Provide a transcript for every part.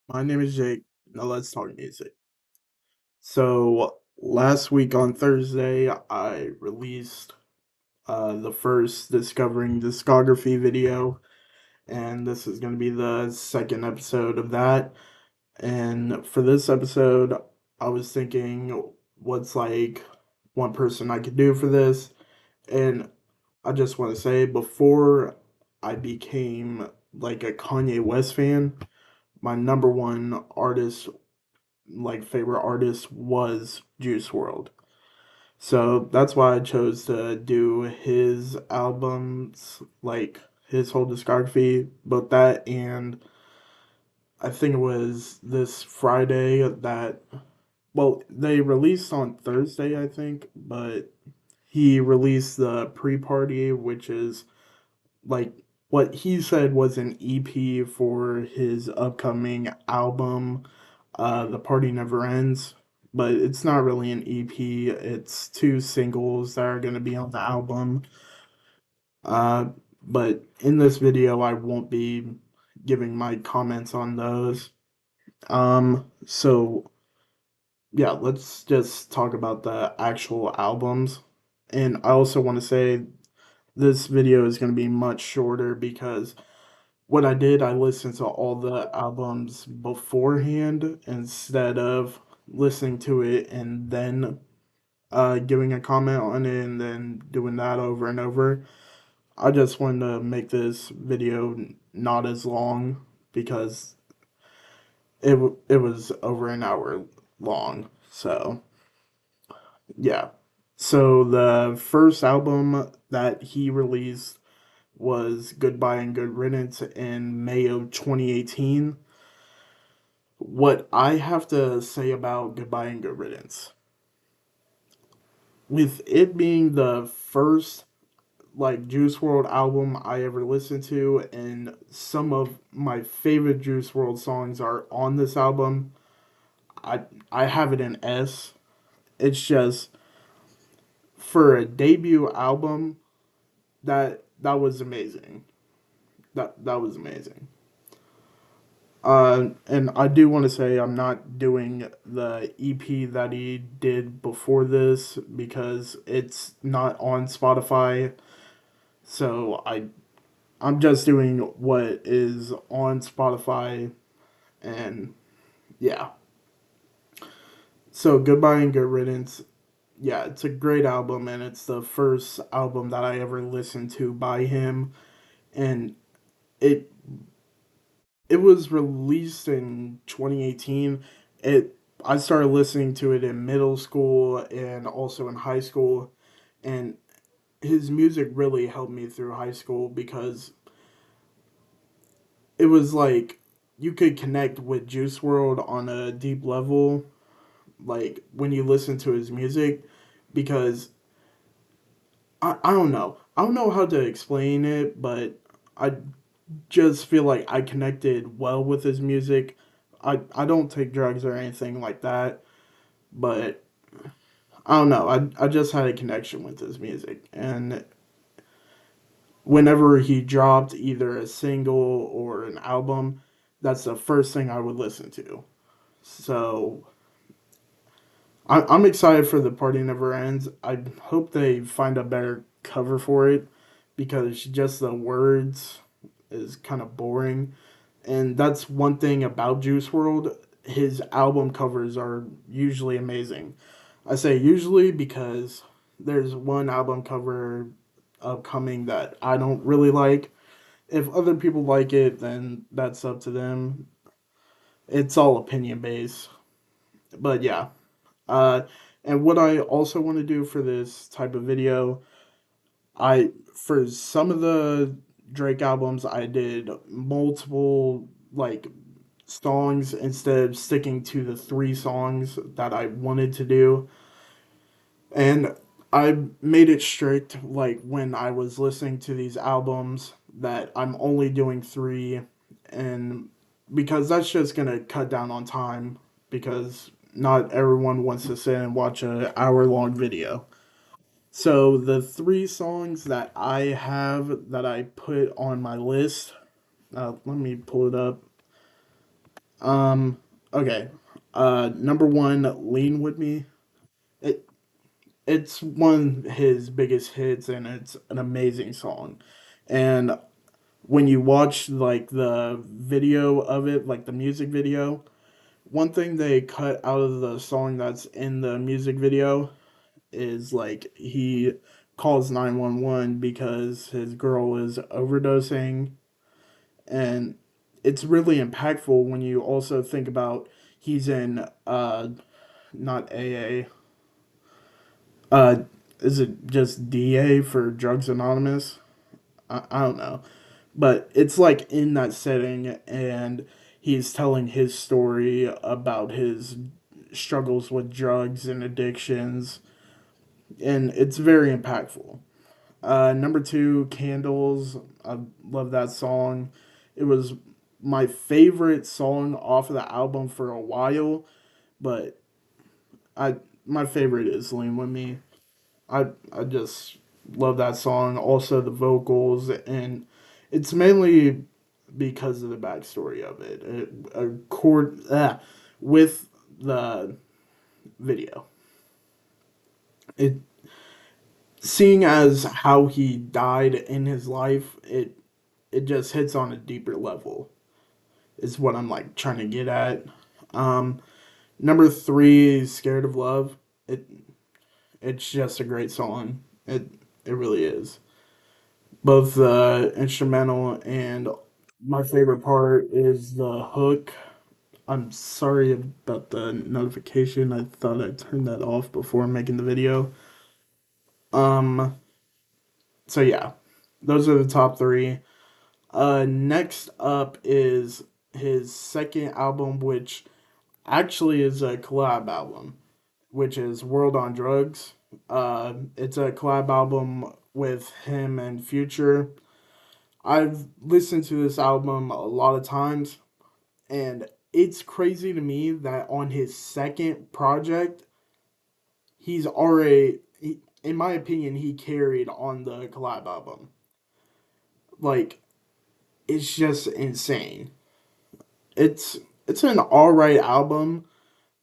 My name is Jake. Now let's talk music. So last week on Thursday, I released the first Discovering Discography video, and this is going to be the second episode of that. And for this episode, I was thinking, what's like one person I could do for this? And I just want to say, before I became like a Kanye West fan, my number one artist favorite artist was Juice World. So that's why I chose to do his albums, like his whole discography, both that and I think it was this Friday that, well, they released on Thursday, I think, but he released the pre party, which is like what he said was an EP for his upcoming album, The Party Never Ends. But it's not really an EP, it's two singles that are going to be on the album. Uh, but in this video, I won't be giving my comments on those. So yeah, let's just talk about the actual albums. And I also want to say this video is going to be much shorter because what I did, I listened to all the albums beforehand instead of listening to it and then giving a comment on it and then doing that over and over. I just wanted to make this video not as long because it was over an hour long. So yeah. So the first album that he released was Goodbye and Good Riddance in May of 2018. What I have to say about Goodbye and Good Riddance, with it being the first like Juice World album I ever listened to, and some of my favorite Juice World songs are on this album. I I have it in S. It's just for a debut album that was amazing. That was amazing. And I do want to say I'm not doing the EP that he did before this because it's not on Spotify. So I'm just doing what is on Spotify, and yeah. So Goodbye and Good Riddance, yeah, it's a great album, and it's the first album that I ever listened to by him, and it it was released in 2018. It I started listening to it in middle school and also in high school, and his music really helped me through high school because it was like you could connect with Juice World on a deep level, like when you listen to his music, because I don't know. I don't know how to explain it, but I just feel like I connected well with his music. I don't take drugs or anything like that, but I don't know. I just had a connection with his music. And whenever he dropped either a single or an album, that's the first thing I would listen to. So I'm excited for The Party Never Ends. I hope they find a better cover for it because just the words is kind of boring. And that's one thing about Juice World. His album covers are usually amazing. I say usually because there's one album cover upcoming that I don't really like. If other people like it, then that's up to them. It's all opinion based. But yeah. Uh, and what I also want to do for this type of video, for some of the Drake albums, I did multiple like songs instead of sticking to the three songs that I wanted to do. And I made it strict, like when I was listening to these albums, that I'm only doing three, and because that's just gonna cut down on time, because not everyone wants to sit and watch an hour long video. So the three songs that I have that I put on my list, let me pull it up. Um, okay. Number one, Lean With Me. It it's one of his biggest hits, and it's an amazing song. And when you watch like the video of it, like the music video, one thing they cut out of the song that's in the music video is like he calls 911 because his girl is overdosing, and it's really impactful when you also think about he's in not AA, uh is it just DA for Drugs Anonymous? I don't know, but it's like in that setting, and he's telling his story about his struggles with drugs and addictions, and it's very impactful. Number two, Candles. I love that song. It was my favorite song off of the album for a while, but I my favorite is Lean With Me. I just love that song. Also the vocals, and it's mainly because of the backstory of it. With the video. It seeing as how he died in his life, it just hits on a deeper level. Is what I'm like trying to get at. Um, Number three, Scared of Love. It it's just a great song. It really is. Both the instrumental and my favorite part is the hook. I'm sorry about the notification. I thought I turned that off before making the video. Um, so yeah, those are the top three. Next up is his second album, which actually is a collab album, which is World on Drugs. It's a collab album with him and Future. I've listened to this album a lot of times, and it's crazy to me that on his second project, he's already, in my opinion, he carried on the collab album. Like, it's just insane. It's it's an all right album.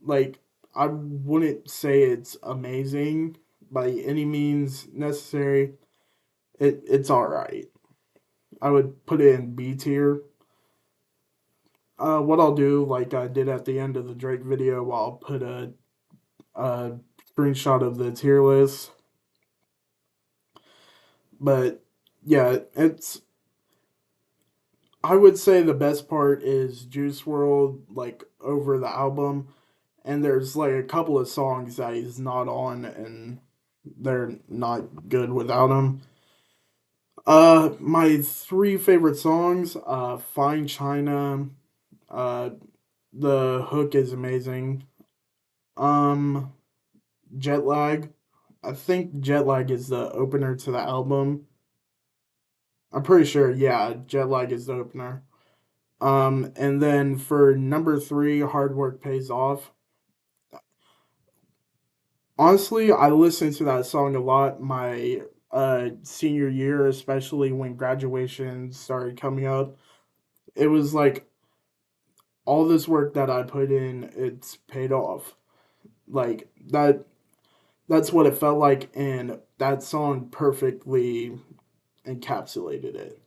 Like, I wouldn't say it's amazing by any means necessary. It's all right. I would put it in B tier. What I'll do, like I did at the end of the Drake video, I'll put a screenshot of the tier list. But yeah, it's I would say the best part is Juice World, like over the album, and there's like a couple of songs that he's not on, and they're not good without him. My three favorite songs, Fine China, uh, the hook is amazing. Um, Jet Lag, I think Jet Lag is the opener to the album. I'm pretty sure, yeah, Jet Lag is the opener. And then for number three, Hard Work Pays Off. Honestly, I listened to that song a lot my senior year, especially when graduation started coming up. It was like all this work that I put in, it's paid off. Like that's what it felt like, and that song perfectly encapsulated it.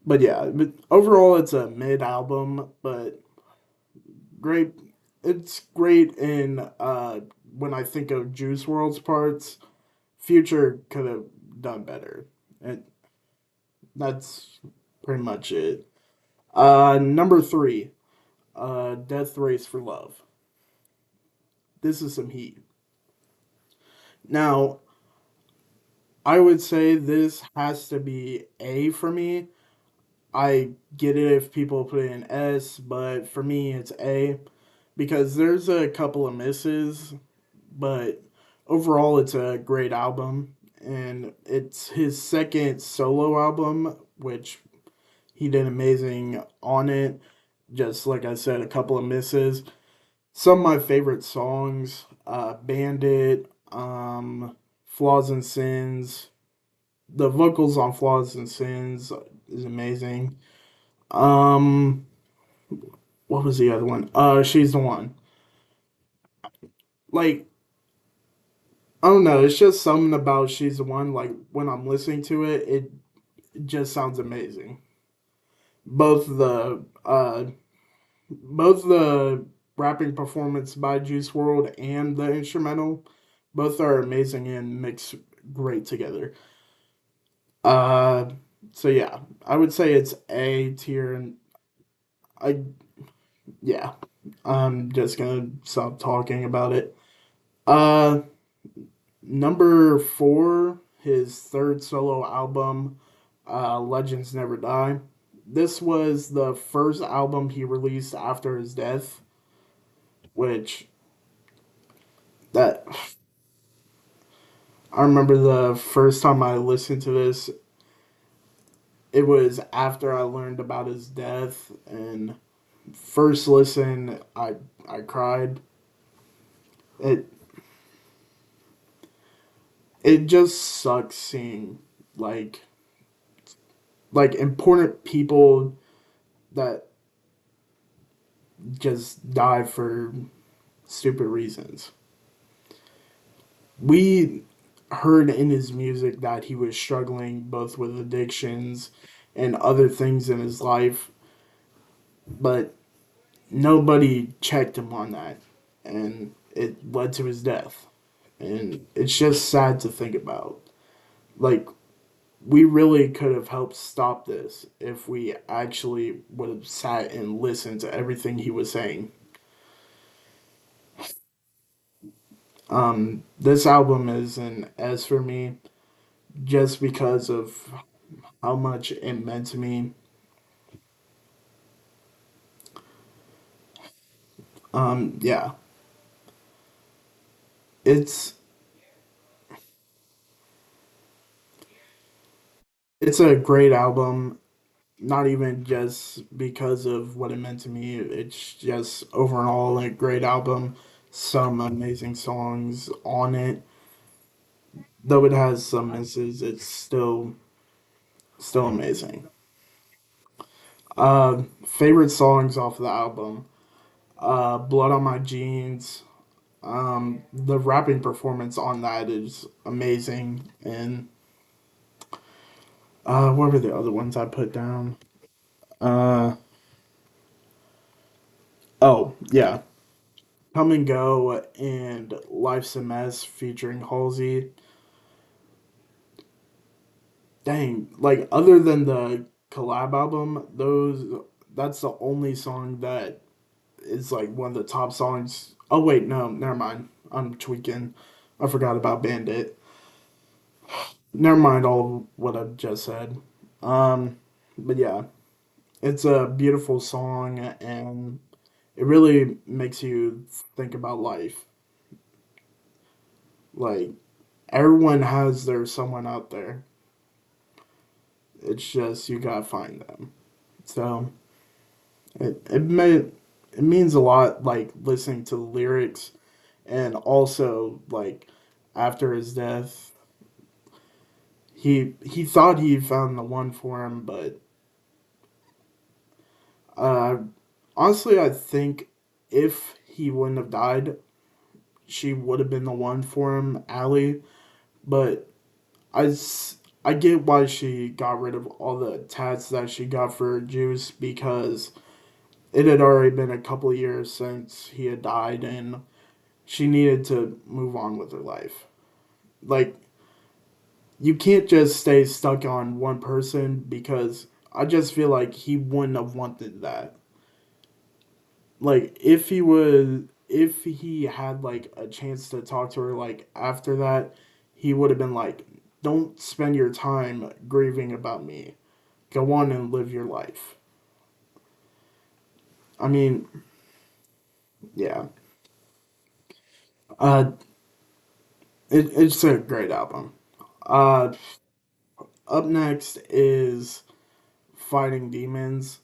But yeah, but overall it's a mid album, but great. It's great in when I think of Juice World's parts. Future could have done better. And that's pretty much it. Number three, Death Race for Love. This is some heat. Now, I would say this has to be A for me. I get it if people put it in S, but for me it's A because there's a couple of misses, but overall it's a great album, and it's his second solo album, which he did amazing on it. Just like I said, a couple of misses. Some of my favorite songs, Bandit, Flaws and Sins. The vocals on Flaws and Sins is amazing. Um, what was the other one? She's the one. Like, I don't know. It's just something about She's the One. Like when I'm listening to it, it just sounds amazing. Both the both the rapping performance by Juice World and the instrumental, both are amazing and mix great together. Uh, so yeah, I would say it's A tier, and I yeah, I'm just gonna stop talking about it. Uh, Number four, his third solo album, Legends Never Die. This was the first album he released after his death, which that I remember the first time I listened to this, it was after I learned about his death, and first listen, I cried. It it just sucks seeing like important people that just die for stupid reasons. We heard in his music that he was struggling both with addictions and other things in his life, but nobody checked him on that, and it led to his death. And it's just sad to think about. Like, we really could have helped stop this if we actually would have sat and listened to everything he was saying. This album is an S for me just because of how much it meant to me. Yeah, it's it's a great album. Not even just because of what it meant to me. It's just overall a great album. Some amazing songs on it. Though it has some misses, it's still amazing. Favorite songs off the album. Blood on My Jeans. The rapping performance on that is amazing. And what were the other ones I put down? Uh, oh yeah, Come and Go and Life's a Mess featuring Halsey. Dang, like other than the collab album, those that's the only song that is like one of the top songs. Oh wait, no, never mind. I'm tweaking. I forgot about Bandit. Never mind all of what I've just said. Um, but yeah, it's a beautiful song and it really makes you think about life. Like everyone has their someone out there. It's just you gotta find them. So it means a lot like listening to the lyrics and also like after his death he thought he found the one for him, but uh honestly I think if he wouldn't have died she would have been the one for him, Allie. But I get why she got rid of all the tats that she got for Juice because it had already been a couple of years since he had died and she needed to move on with her life. Like, you can't just stay stuck on one person because I just feel like he wouldn't have wanted that. Like, if he had like a chance to talk to her like after that, he would have been like, don't spend your time grieving about me. Go on and live your life. I mean, yeah. Uh, it's a great album. Uh, Up next is Fighting Demons.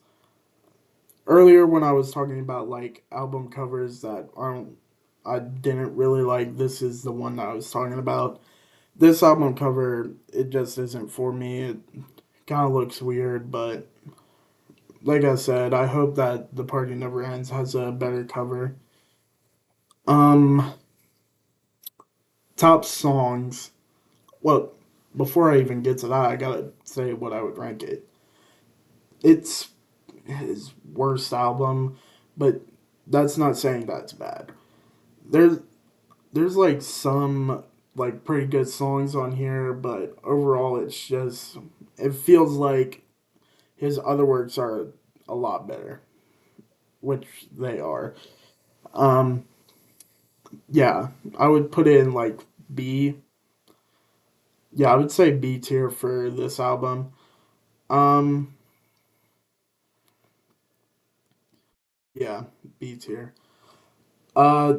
Earlier, when I was talking about like album covers that aren't, I didn't really like, this is the one that I was talking about. This album cover, it just isn't for me. It kind of looks weird, but like I said, I hope that The Party Never Ends has a better cover. Um, top songs. Well, before I even get to that, I gotta say what I would rank it. It's his worst album, but that's not saying that's bad. There's there's like some like pretty good songs on here, but overall it's just it feels like his other works are a lot better, which they are. Um yeah, I would put it in like B. Yeah, I would say B tier for this album. Um yeah, B tier. Uh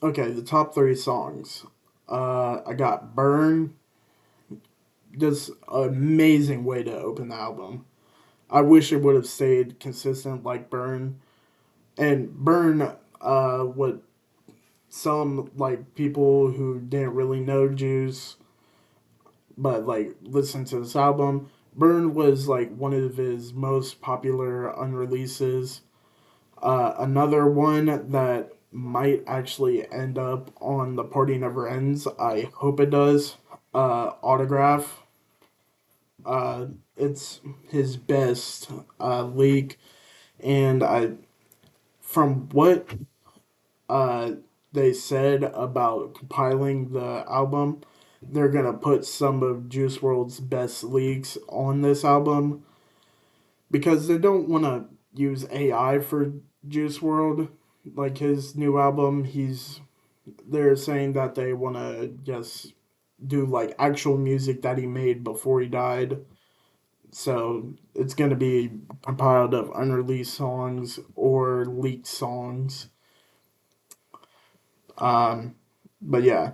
okay, the top 3 songs. I got Burn, just amazing way to open the album. I wish it would have stayed consistent like Burn. And Burn, what some like people who didn't really know Juice but like listen to this album. Burn was like one of his most popular unreleases. Another one that might actually end up on The Party Never Ends. I hope it does. Autograph. It's his best leak, and I from what uh, they said about compiling the album, they're gonna put some of Juice World's best leaks on this album because they don't want to use AI for Juice World. Like his new album, they're saying that they want to just do like actual music that he made before he died. So it's gonna be compiled of unreleased songs or leaked songs. Um, but yeah,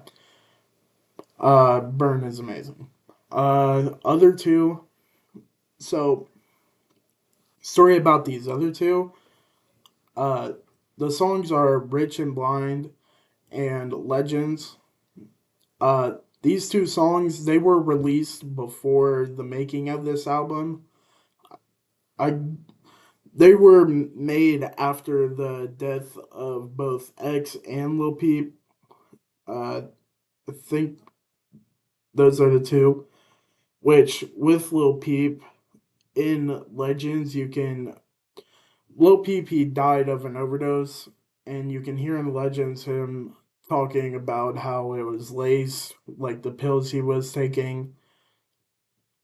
Burn is amazing. Other two. So story about these other two. Uh, the songs are Rich and Blind and Legends. These two songs they were released before the making of this album. I They were made after the death of both X and Lil Peep. Uh, I think those are the two. Which with Lil Peep in Legends, you can Lil Peep he died of an overdose, and you can hear in Legends him talking about how it was laced, like the pills he was taking,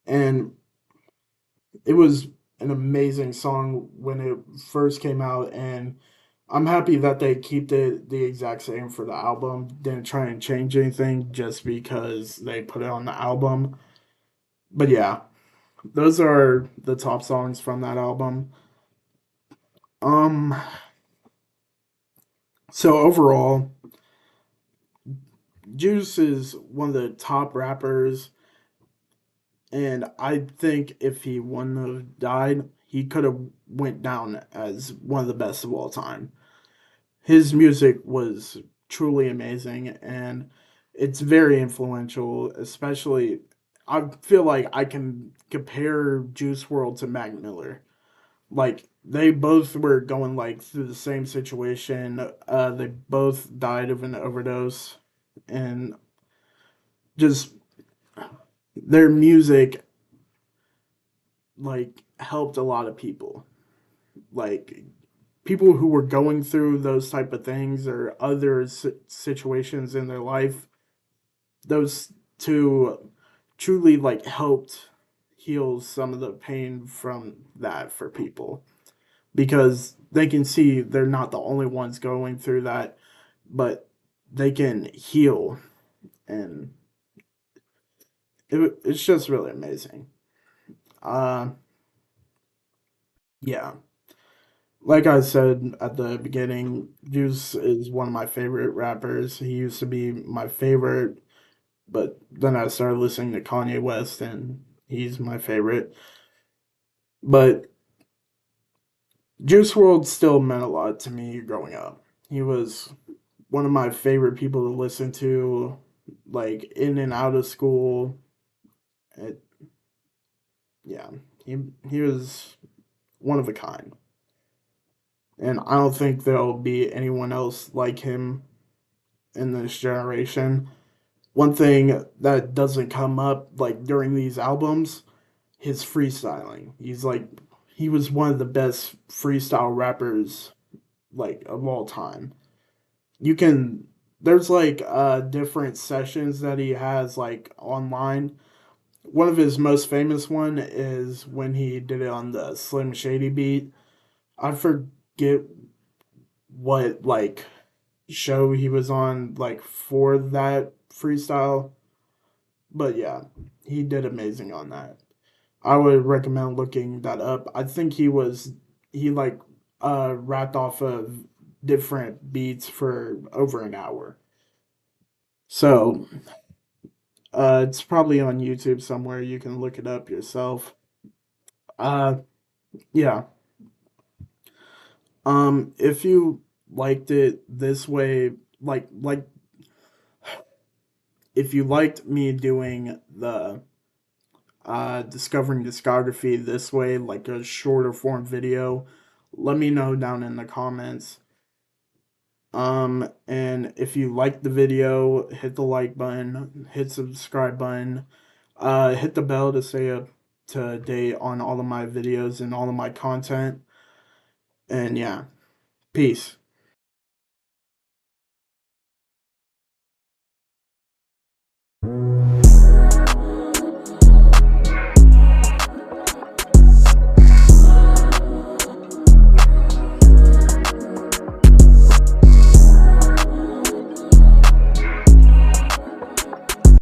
and it was an amazing song when it first came out, and I'm happy that they keep it the exact same for the album. Didn't try and change anything just because they put it on the album. But yeah, those are the top songs from that album. Um, so overall, Juice is one of the top rappers, and I think if he wouldn't have died, he could have went down as one of the best of all time. His music was truly amazing, and it's very influential. Especially, I feel like I can compare Juice World to Mac Miller. Like they both were going like through the same situation. They both died of an overdose, and just their music like helped a lot of people. Like people who were going through those type of things or other situations in their life, those two truly like helped heal some of the pain from that for people because they can see they're not the only ones going through that, but they can heal, and it's just really amazing. Uh, yeah, like I said at the beginning, Juice is one of my favorite rappers. He used to be my favorite, but then I started listening to Kanye West, and he's my favorite. But Juice World still meant a lot to me growing up. He was one of my favorite people to listen to, like in and out of school. It, yeah, he he was. one of a kind. And I don't think there'll be anyone else like him in this generation. One thing that doesn't come up like during these albums, his freestyling. He was one of the best freestyle rappers like of all time. You can there's like different sessions that he has like online. One of his most famous one is when he did it on the Slim Shady beat. I forget what like show he was on like for that freestyle, but yeah, he did amazing on that. I would recommend looking that up. I think he like rapped off of different beats for over an hour. So it's probably on YouTube somewhere. You can look it up yourself. Uh, yeah. If you liked it this way, like if you liked me doing the discovering discography this way, like a shorter form video, let me know down in the comments. And if you like the video, hit the like button, hit subscribe button, hit the bell to stay up to date on all of my videos and all of my content. And yeah, peace.